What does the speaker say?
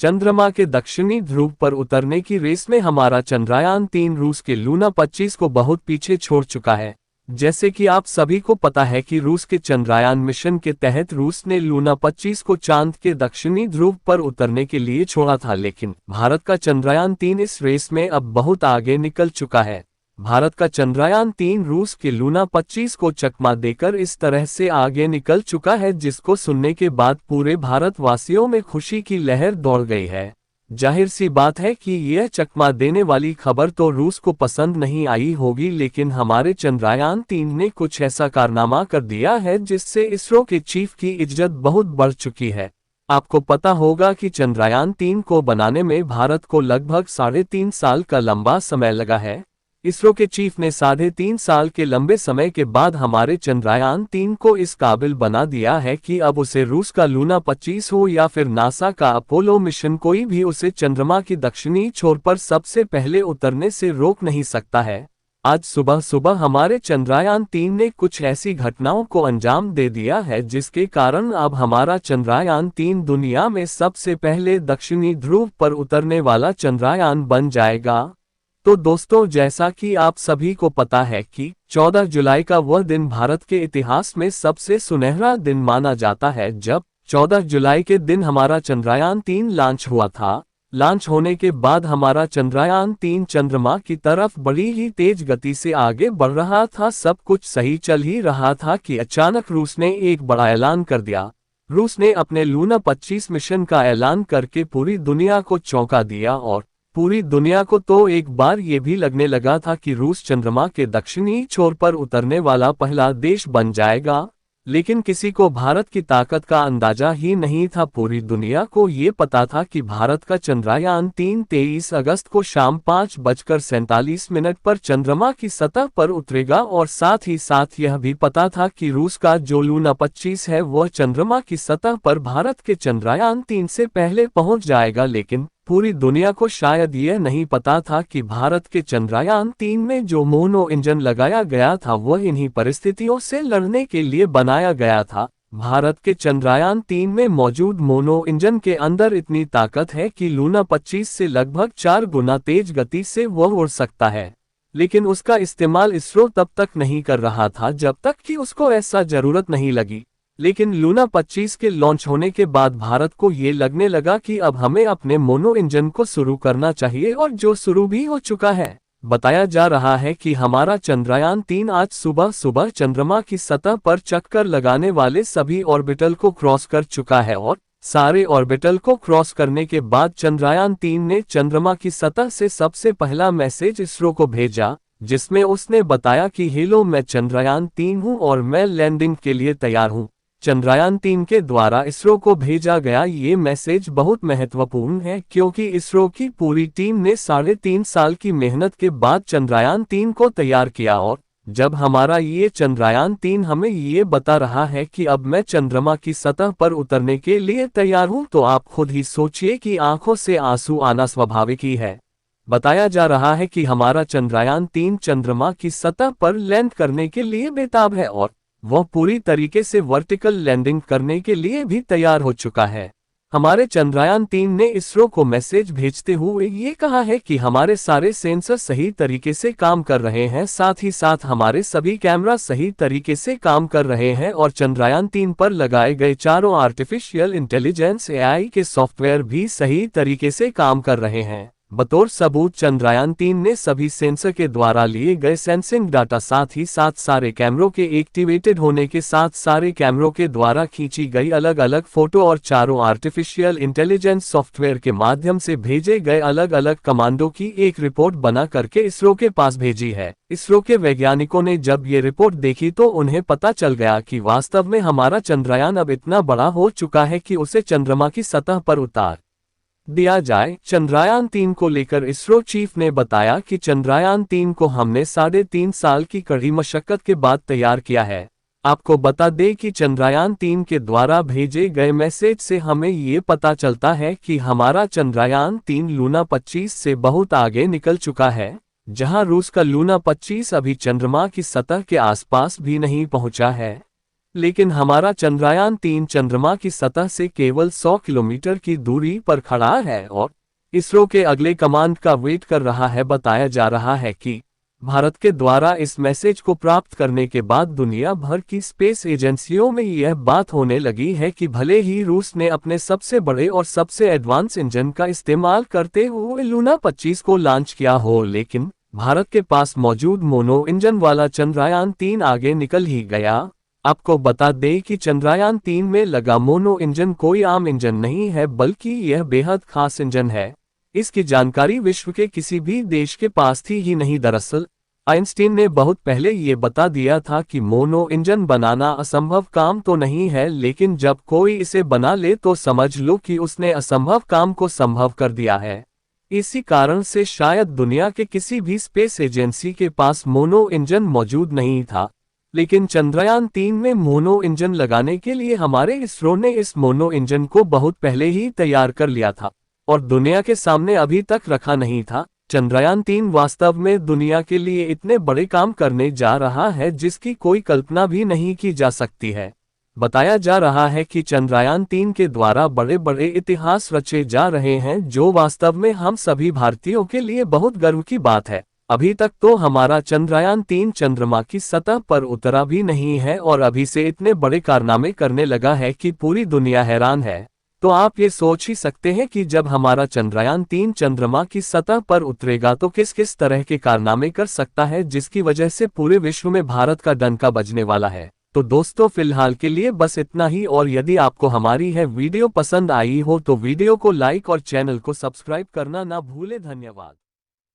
चंद्रमा के दक्षिणी ध्रुव पर उतरने की रेस में हमारा चंद्रयान-3 रूस के लूना 25 को बहुत पीछे छोड़ चुका है। जैसे कि आप सभी को पता है कि रूस के चंद्रयान मिशन के तहत रूस ने लूना 25 को चांद के दक्षिणी ध्रुव पर उतरने के लिए छोड़ा था, लेकिन भारत का चंद्रयान-3 इस रेस में अब बहुत आगे निकल चुका है। भारत का चंद्रयान-3 रूस के लूना 25 को चकमा देकर इस तरह से आगे निकल चुका है, जिसको सुनने के बाद पूरे भारतवासियों में खुशी की लहर दौड़ गई है। जाहिर सी बात है कि यह चकमा देने वाली खबर तो रूस को पसंद नहीं आई होगी, लेकिन हमारे चंद्रयान-3 ने कुछ ऐसा कारनामा कर दिया है जिससे इसरो के चीफ की इज्जत बहुत बढ़ चुकी है। आपको पता होगा कि चंद्रयान-3 को बनाने में भारत को लगभग 3.5 साल का लंबा समय लगा है। इसरो के चीफ ने 3.5 साल के लंबे समय के बाद हमारे चंद्रयान-3 को इस काबिल बना दिया है कि अब उसे रूस का लूना 25 हो या फिर नासा का अपोलो मिशन, कोई भी उसे चंद्रमा की दक्षिणी छोर पर सबसे पहले उतरने से रोक नहीं सकता है। आज सुबह सुबह हमारे चंद्रयान-3 ने कुछ ऐसी घटनाओं को अंजाम दे दिया है जिसके कारण अब हमारा चंद्रयान-3 दुनिया में सबसे पहले दक्षिणी ध्रुव पर उतरने वाला चंद्रयान बन जाएगा। तो दोस्तों, जैसा कि आप सभी को पता है कि 14 जुलाई का वह दिन भारत के इतिहास में सबसे सुनहरा दिन माना जाता है, जब 14 जुलाई के दिन हमारा चंद्रयान-3 लॉन्च हुआ था। लॉन्च होने के बाद हमारा चंद्रयान-3 चंद्रमा की तरफ बड़ी ही तेज गति से आगे बढ़ रहा था। सब कुछ सही चल ही रहा था कि अचानक रूस ने एक बड़ा ऐलान कर दिया। रूस ने अपने लूना 25 मिशन का ऐलान करके पूरी दुनिया को चौंका दिया, और पूरी दुनिया को तो एक बार ये भी लगने लगा था कि रूस चंद्रमा के दक्षिणी छोर पर उतरने वाला पहला देश बन जाएगा। लेकिन किसी को भारत की ताकत का अंदाजा ही नहीं था। पूरी दुनिया को ये पता था कि भारत का चंद्रयान-3 23 अगस्त को शाम 5:47 पर चंद्रमा की सतह पर उतरेगा, और साथ ही साथ यह भी पता था कि रूस का जो लूना 25 है वह चंद्रमा की सतह पर भारत के चंद्रयान-3 से पहले पहुंच जाएगा। लेकिन पूरी दुनिया को शायद यह नहीं पता था कि भारत के चंद्रयान-3 में जो मोनो इंजन लगाया गया था वह इन्हीं परिस्थितियों से लड़ने के लिए बनाया गया था। भारत के चंद्रयान-3 में मौजूद मोनो इंजन के अंदर इतनी ताकत है कि लूना 25 से लगभग 4 गुना तेज गति से वह उड़ सकता है। लेकिन उसका इस्तेमाल इसरो तब तक नहीं कर रहा था जब तक कि उसको ऐसा जरूरत नहीं लगी। लेकिन लूना 25 के लॉन्च होने के बाद भारत को ये लगने लगा कि अब हमें अपने मोनो इंजन को शुरू करना चाहिए, और जो शुरू भी हो चुका है। बताया जा रहा है कि हमारा चंद्रयान-3 आज सुबह सुबह चंद्रमा की सतह पर चक्कर लगाने वाले सभी ऑर्बिटल को क्रॉस कर चुका है, और सारे ऑर्बिटल को क्रॉस करने के बाद चंद्रयान-3 ने चंद्रमा की सतह से सबसे पहला मैसेज इसरो को भेजा, जिसमें उसने बताया कि हेलो, मैं चंद्रयान-3 हूं और मैं लैंडिंग के लिए तैयार हूं। चंद्रयान-3 के द्वारा इसरो को भेजा गया ये मैसेज बहुत महत्वपूर्ण है, क्योंकि इसरो की पूरी टीम ने 3.5 साल की मेहनत के बाद चंद्रयान-3 को तैयार किया, और जब हमारा ये चंद्रयान-3 हमें ये बता रहा है कि अब मैं चंद्रमा की सतह पर उतरने के लिए तैयार हूं, तो आप खुद ही सोचिए कि आंखों से आंसू आना स्वाभाविक ही है। बताया जा रहा है कि हमारा चंद्रयान-3 चंद्रमा की सतह पर लैंड करने के लिए बेताब है, और वह पूरी तरीके से वर्टिकल लैंडिंग करने के लिए भी तैयार हो चुका है। हमारे चंद्रयान-3 ने इसरो को मैसेज भेजते हुए ये कहा है कि हमारे सारे सेंसर सही तरीके से काम कर रहे हैं, साथ ही साथ हमारे सभी कैमरा सही तरीके से काम कर रहे हैं, और चंद्रयान-3 पर लगाए गए चारों आर्टिफिशियल इंटेलिजेंस AI के सॉफ्टवेयर भी सही तरीके से काम कर रहे हैं। बतौर सबूत चंद्रयान-3 ने सभी सेंसर के द्वारा लिए गए सेंसिंग डाटा, साथ ही साथ सारे कैमरों के एक्टिवेटेड होने के साथ सारे कैमरों के द्वारा खींची गई अलग अलग फोटो और चारों आर्टिफिशियल इंटेलिजेंस सॉफ्टवेयर के माध्यम से भेजे गए अलग अलग कमांडो की एक रिपोर्ट बना करके इसरो के पास भेजी है। इसरो के वैज्ञानिकों ने जब ये रिपोर्ट देखी तो उन्हें पता चल गया कि वास्तव में हमारा चंद्रयान अब इतना बड़ा हो चुका है कि उसे चंद्रमा की सतह पर उतार दिया जाए। चंद्रयान-3 को लेकर इसरो चीफ ने बताया कि चंद्रयान-3 को हमने 3.5 साल की कड़ी मशक्कत के बाद तैयार किया है। आपको बता दें कि चंद्रयान-3 के द्वारा भेजे गए मैसेज से हमें ये पता चलता है कि हमारा चंद्रयान-3 लूना 25 से बहुत आगे निकल चुका है, जहां रूस का लूना 25 अभी चंद्रमा की सतह के आसपास भी नहीं पहुंचा है। लेकिन हमारा चंद्रयान-3 चंद्रमा की सतह से केवल 100 किलोमीटर की दूरी पर खड़ा है और इसरो के अगले कमांड का वेट कर रहा है। बताया जा रहा है कि भारत के द्वारा इस मैसेज को प्राप्त करने के बाद दुनिया भर की स्पेस एजेंसियों में यह बात होने लगी है कि भले ही रूस ने अपने सबसे बड़े और सबसे एडवांस इंजन का इस्तेमाल करते हुए लूना 25 को लॉन्च किया हो, लेकिन भारत के पास मौजूद मोनो इंजन वाला चंद्रयान-3 आगे निकल ही गया। आपको बता दें कि चंद्रयान-3 में लगा मोनो इंजन कोई आम इंजन नहीं है, बल्कि यह बेहद खास इंजन है। इसकी जानकारी विश्व के किसी भी देश के पास थी ही नहीं। दरअसल आइंस्टीन ने बहुत पहले ये बता दिया था कि मोनो इंजन बनाना असंभव काम तो नहीं है, लेकिन जब कोई इसे बना ले तो समझ लो कि उसने असंभव काम को संभव कर दिया है। इसी कारण से शायद दुनिया के किसी भी स्पेस एजेंसी के पास मोनो इंजन मौजूद नहीं था, लेकिन चंद्रयान-3 में मोनो इंजन लगाने के लिए हमारे इसरो ने इस मोनो इंजन को बहुत पहले ही तैयार कर लिया था और दुनिया के सामने अभी तक रखा नहीं था। चंद्रयान-3 वास्तव में दुनिया के लिए इतने बड़े काम करने जा रहा है जिसकी कोई कल्पना भी नहीं की जा सकती है। बताया जा रहा है कि चंद्रयान-3 के द्वारा बड़े बड़े इतिहास रचे जा रहे हैं, जो वास्तव में हम सभी भारतीयों के लिए बहुत गर्व की बात है। अभी तक तो हमारा चंद्रयान-3 चंद्रमा की सतह पर उतरा भी नहीं है और अभी से इतने बड़े कारनामे करने लगा है कि पूरी दुनिया हैरान है। तो आप ये सोच ही सकते हैं कि जब हमारा चंद्रयान-3 चंद्रमा की सतह पर उतरेगा तो किस किस तरह के कारनामे कर सकता है, जिसकी वजह से पूरे विश्व में भारत का डंका बजने वाला है। तो दोस्तों, फिलहाल के लिए बस इतना ही, और यदि आपको हमारी यह वीडियो पसंद आई हो तो वीडियो को लाइक और चैनल को सब्सक्राइब करना ना भूलें। धन्यवाद।